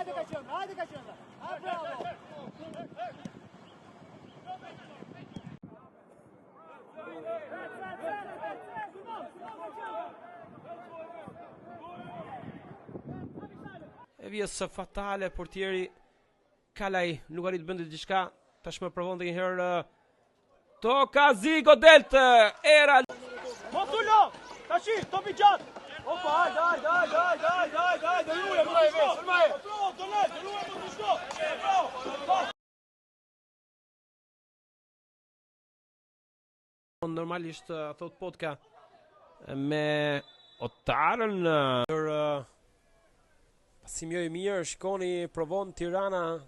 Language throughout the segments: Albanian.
E vjes fatale, portieri Kalaj nuk arrit bëndet diçka, tashmë provon dhe një herë toka Zigo Delt, era Motulo, tashi, topi gjatë. Opa, hajde, luje, më të shko. Normalisht thot Potka me Otarën për pasim jo i mirë, shkoni, provon Tirana.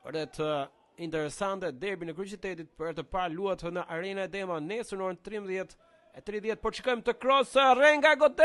Vërtet interesante derbi në Kryeqytetit për të parë luhet në Arena Dema nesër në orën 13:30, por shikojmë të cross Renga Godet.